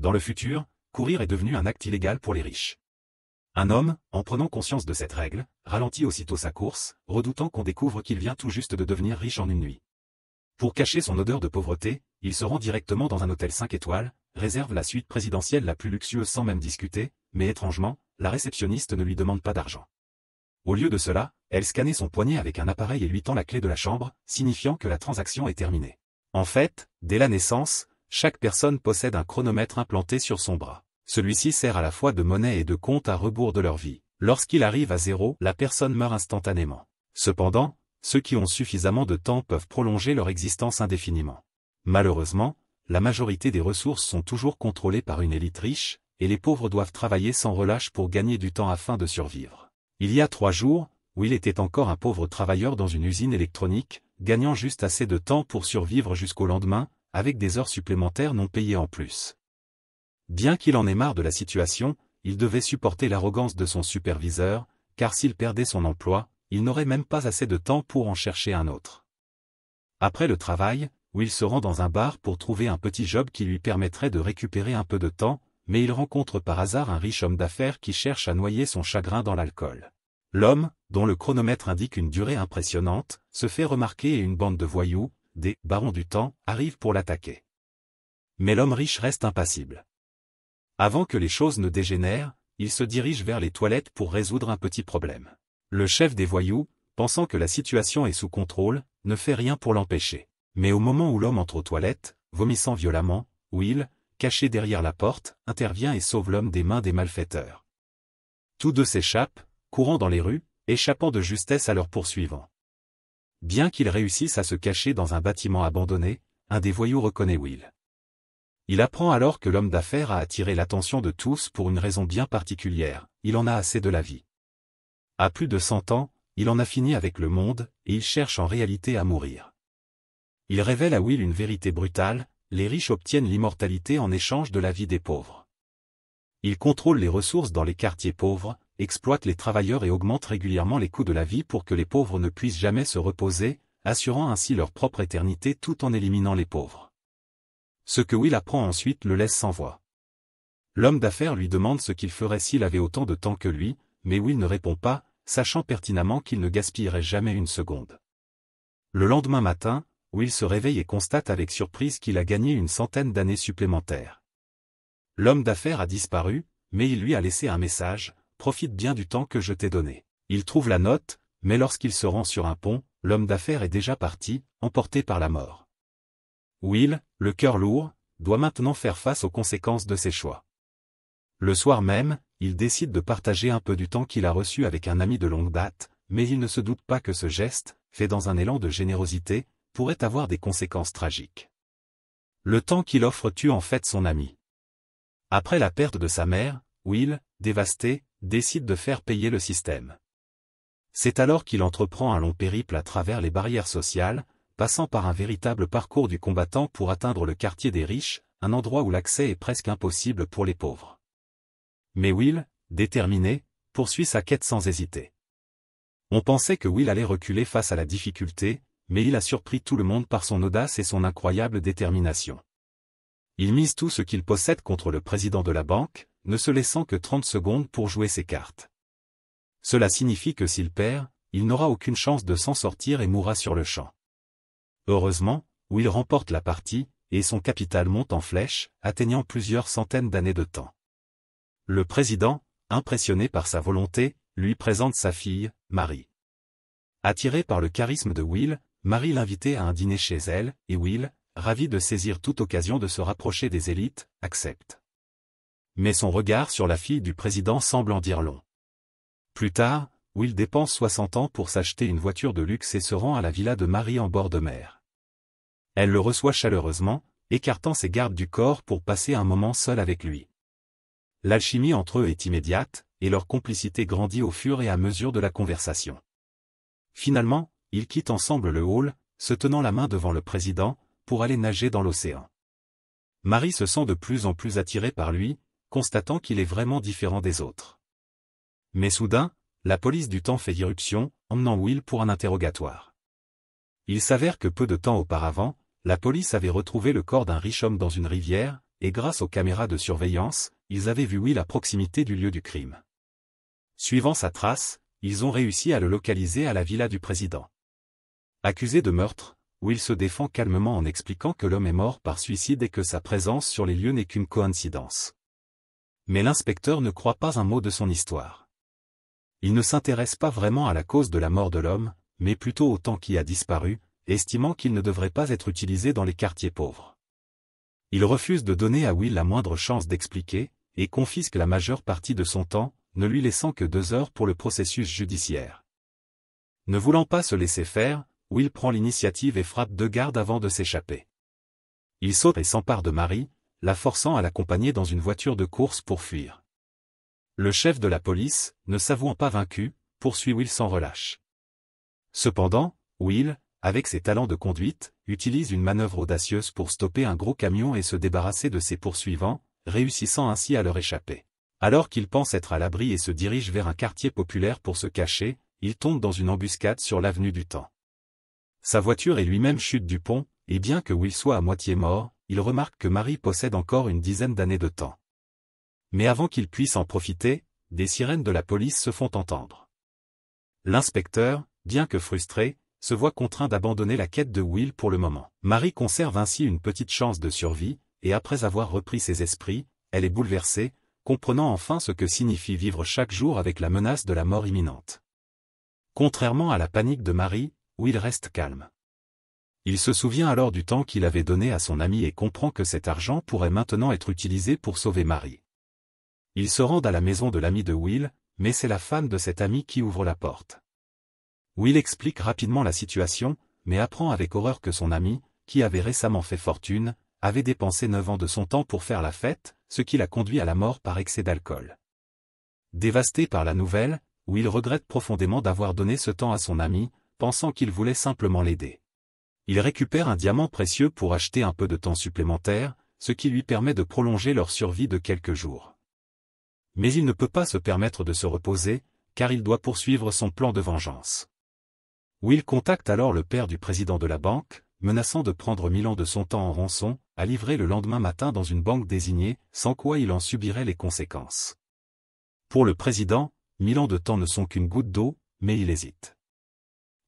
Dans le futur, courir est devenu un acte illégal pour les riches. Un homme, en prenant conscience de cette règle, ralentit aussitôt sa course, redoutant qu'on découvre qu'il vient tout juste de devenir riche en une nuit. Pour cacher son odeur de pauvreté, il se rend directement dans un hôtel 5 étoiles, réserve la suite présidentielle la plus luxueuse sans même discuter, mais étrangement, la réceptionniste ne lui demande pas d'argent. Au lieu de cela, elle scannait son poignet avec un appareil et lui tend la clé de la chambre, signifiant que la transaction est terminée. En fait, dès la naissance, chaque personne possède un chronomètre implanté sur son bras. Celui-ci sert à la fois de monnaie et de compte à rebours de leur vie. Lorsqu'il arrive à 0, la personne meurt instantanément. Cependant, ceux qui ont suffisamment de temps peuvent prolonger leur existence indéfiniment. Malheureusement, la majorité des ressources sont toujours contrôlées par une élite riche, et les pauvres doivent travailler sans relâche pour gagner du temps afin de survivre. Il y a 3 jours, Will était encore un pauvre travailleur dans une usine électronique, gagnant juste assez de temps pour survivre jusqu'au lendemain, avec des heures supplémentaires non payées en plus. Bien qu'il en ait marre de la situation, il devait supporter l'arrogance de son superviseur, car s'il perdait son emploi, il n'aurait même pas assez de temps pour en chercher un autre. Après le travail, Will se rend dans un bar pour trouver un petit job qui lui permettrait de récupérer un peu de temps, mais il rencontre par hasard un riche homme d'affaires qui cherche à noyer son chagrin dans l'alcool. L'homme, dont le chronomètre indique une durée impressionnante, se fait remarquer et une bande de voyous, des « barons du temps », arrive pour l'attaquer. Mais l'homme riche reste impassible. Avant que les choses ne dégénèrent, il se dirige vers les toilettes pour résoudre un petit problème. Le chef des voyous, pensant que la situation est sous contrôle, ne fait rien pour l'empêcher. Mais au moment où l'homme entre aux toilettes, vomissant violemment, Will, caché derrière la porte, intervient et sauve l'homme des mains des malfaiteurs. Tous deux s'échappent, courant dans les rues, échappant de justesse à leurs poursuivants. Bien qu'ils réussissent à se cacher dans un bâtiment abandonné, un des voyous reconnaît Will. Il apprend alors que l'homme d'affaires a attiré l'attention de tous pour une raison bien particulière, il en a assez de la vie. À plus de 100 ans, il en a fini avec le monde, et il cherche en réalité à mourir. Il révèle à Will une vérité brutale, les riches obtiennent l'immortalité en échange de la vie des pauvres. Ils contrôlent les ressources dans les quartiers pauvres, exploitent les travailleurs et augmentent régulièrement les coûts de la vie pour que les pauvres ne puissent jamais se reposer, assurant ainsi leur propre éternité tout en éliminant les pauvres. Ce que Will apprend ensuite le laisse sans voix. L'homme d'affaires lui demande ce qu'il ferait s'il avait autant de temps que lui, mais Will ne répond pas, sachant pertinemment qu'il ne gaspillerait jamais une seconde. Le lendemain matin, Will se réveille et constate avec surprise qu'il a gagné une centaine d'années supplémentaires. L'homme d'affaires a disparu, mais il lui a laissé un message, « Profite bien du temps que je t'ai donné ». Il trouve la note, mais lorsqu'il se rend sur un pont, l'homme d'affaires est déjà parti, emporté par la mort. Will, le cœur lourd, doit maintenant faire face aux conséquences de ses choix. Le soir même, il décide de partager un peu du temps qu'il a reçu avec un ami de longue date, mais il ne se doute pas que ce geste, fait dans un élan de générosité, pourrait avoir des conséquences tragiques. Le temps qu'il offre tue en fait son ami. Après la perte de sa mère, Will, dévasté, décide de faire payer le système. C'est alors qu'il entreprend un long périple à travers les barrières sociales, passant par un véritable parcours du combattant pour atteindre le quartier des riches, un endroit où l'accès est presque impossible pour les pauvres. Mais Will, déterminé, poursuit sa quête sans hésiter. On pensait que Will allait reculer face à la difficulté, mais il a surpris tout le monde par son audace et son incroyable détermination. Il mise tout ce qu'il possède contre le président de la banque, ne se laissant que 30 secondes pour jouer ses cartes. Cela signifie que s'il perd, il n'aura aucune chance de s'en sortir et mourra sur le champ. Heureusement, Will remporte la partie, et son capital monte en flèche, atteignant plusieurs centaines d'années de temps. Le président, impressionné par sa volonté, lui présente sa fille, Marie. Attirée par le charisme de Will, Marie l'invitait à un dîner chez elle, et Will, ravi de saisir toute occasion de se rapprocher des élites, accepte. Mais son regard sur la fille du président semble en dire long. Plus tard, Will dépense 60 ans pour s'acheter une voiture de luxe et se rend à la villa de Marie en bord de mer. Elle le reçoit chaleureusement, écartant ses gardes du corps pour passer un moment seul avec lui. L'alchimie entre eux est immédiate, et leur complicité grandit au fur et à mesure de la conversation. Finalement, ils quittent ensemble le hall, se tenant la main devant le président, pour aller nager dans l'océan. Marie se sent de plus en plus attirée par lui, constatant qu'il est vraiment différent des autres. Mais soudain, la police du temps fait irruption, emmenant Will pour un interrogatoire. Il s'avère que peu de temps auparavant, la police avait retrouvé le corps d'un riche homme dans une rivière, et grâce aux caméras de surveillance, ils avaient vu Will à proximité du lieu du crime. Suivant sa trace, ils ont réussi à le localiser à la villa du président. Accusé de meurtre, Will se défend calmement en expliquant que l'homme est mort par suicide et que sa présence sur les lieux n'est qu'une coïncidence. Mais l'inspecteur ne croit pas un mot de son histoire. Il ne s'intéresse pas vraiment à la cause de la mort de l'homme, mais plutôt au temps qui a disparu, estimant qu'il ne devrait pas être utilisé dans les quartiers pauvres. Il refuse de donner à Will la moindre chance d'expliquer, et confisque la majeure partie de son temps, ne lui laissant que 2 heures pour le processus judiciaire. Ne voulant pas se laisser faire, Will prend l'initiative et frappe 2 gardes avant de s'échapper. Il saute et s'empare de Mary, la forçant à l'accompagner dans une voiture de course pour fuir. Le chef de la police, ne s'avouant pas vaincu, poursuit Will sans relâche. Cependant, Will, avec ses talents de conduite, utilise une manœuvre audacieuse pour stopper un gros camion et se débarrasser de ses poursuivants, réussissant ainsi à leur échapper. Alors qu'il pense être à l'abri et se dirige vers un quartier populaire pour se cacher, il tombe dans une embuscade sur l'avenue du Temps. Sa voiture et lui-même chutent du pont, et bien que Will soit à moitié mort, il remarque que Mary possède encore une dizaine d'années de temps. Mais avant qu'il puisse en profiter, des sirènes de la police se font entendre. L'inspecteur, bien que frustré, se voit contraint d'abandonner la quête de Will pour le moment. Mary conserve ainsi une petite chance de survie, et après avoir repris ses esprits, elle est bouleversée, comprenant enfin ce que signifie vivre chaque jour avec la menace de la mort imminente. Contrairement à la panique de Mary, Will reste calme. Il se souvient alors du temps qu'il avait donné à son ami et comprend que cet argent pourrait maintenant être utilisé pour sauver Mary. Ils se rendent à la maison de l'ami de Will, mais c'est la femme de cet ami qui ouvre la porte. Will explique rapidement la situation, mais apprend avec horreur que son ami, qui avait récemment fait fortune, avait dépensé 9 ans de son temps pour faire la fête, ce qui l'a conduit à la mort par excès d'alcool. Dévasté par la nouvelle, Will regrette profondément d'avoir donné ce temps à son ami, pensant qu'il voulait simplement l'aider. Il récupère un diamant précieux pour acheter un peu de temps supplémentaire, ce qui lui permet de prolonger leur survie de quelques jours. Mais il ne peut pas se permettre de se reposer, car il doit poursuivre son plan de vengeance. Will contacte alors le père du président de la banque, menaçant de prendre 1000 ans de son temps en rançon, à livrer le lendemain matin dans une banque désignée, sans quoi il en subirait les conséquences. Pour le président, 1000 ans de temps ne sont qu'une goutte d'eau, mais il hésite.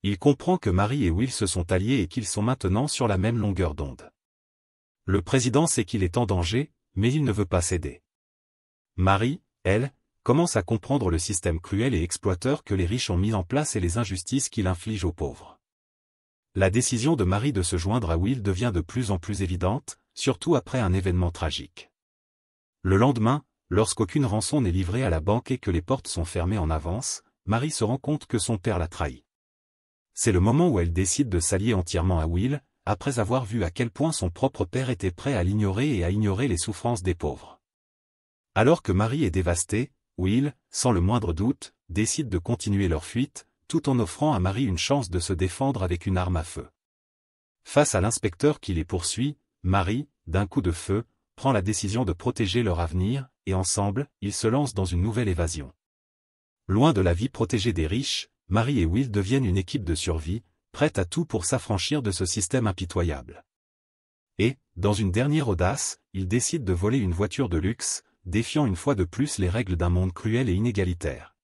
Il comprend que Mary et Will se sont alliés et qu'ils sont maintenant sur la même longueur d'onde. Le président sait qu'il est en danger, mais il ne veut pas céder. Mary, elle, commence à comprendre le système cruel et exploiteur que les riches ont mis en place et les injustices qu'il inflige aux pauvres. La décision de Mary de se joindre à Will devient de plus en plus évidente, surtout après un événement tragique. Le lendemain, lorsqu'aucune rançon n'est livrée à la banque et que les portes sont fermées en avance, Mary se rend compte que son père l'a trahi. C'est le moment où elle décide de s'allier entièrement à Will, après avoir vu à quel point son propre père était prêt à l'ignorer et à ignorer les souffrances des pauvres. Alors que Mary est dévastée, Will, sans le moindre doute, décide de continuer leur fuite, tout en offrant à Mary une chance de se défendre avec une arme à feu. Face à l'inspecteur qui les poursuit, Mary, d'un coup de feu, prend la décision de protéger leur avenir, et ensemble, ils se lancent dans une nouvelle évasion. Loin de la vie protégée des riches, Mary et Will deviennent une équipe de survie, prête à tout pour s'affranchir de ce système impitoyable. Et, dans une dernière audace, ils décident de voler une voiture de luxe, défiant une fois de plus les règles d'un monde cruel et inégalitaire.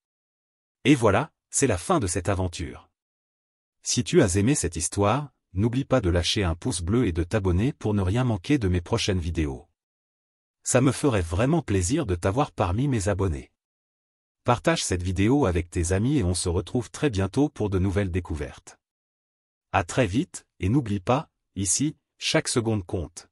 Et voilà, c'est la fin de cette aventure. Si tu as aimé cette histoire, n'oublie pas de lâcher un pouce bleu et de t'abonner pour ne rien manquer de mes prochaines vidéos. Ça me ferait vraiment plaisir de t'avoir parmi mes abonnés. Partage cette vidéo avec tes amis et on se retrouve très bientôt pour de nouvelles découvertes. À très vite, et n'oublie pas, ici, chaque seconde compte.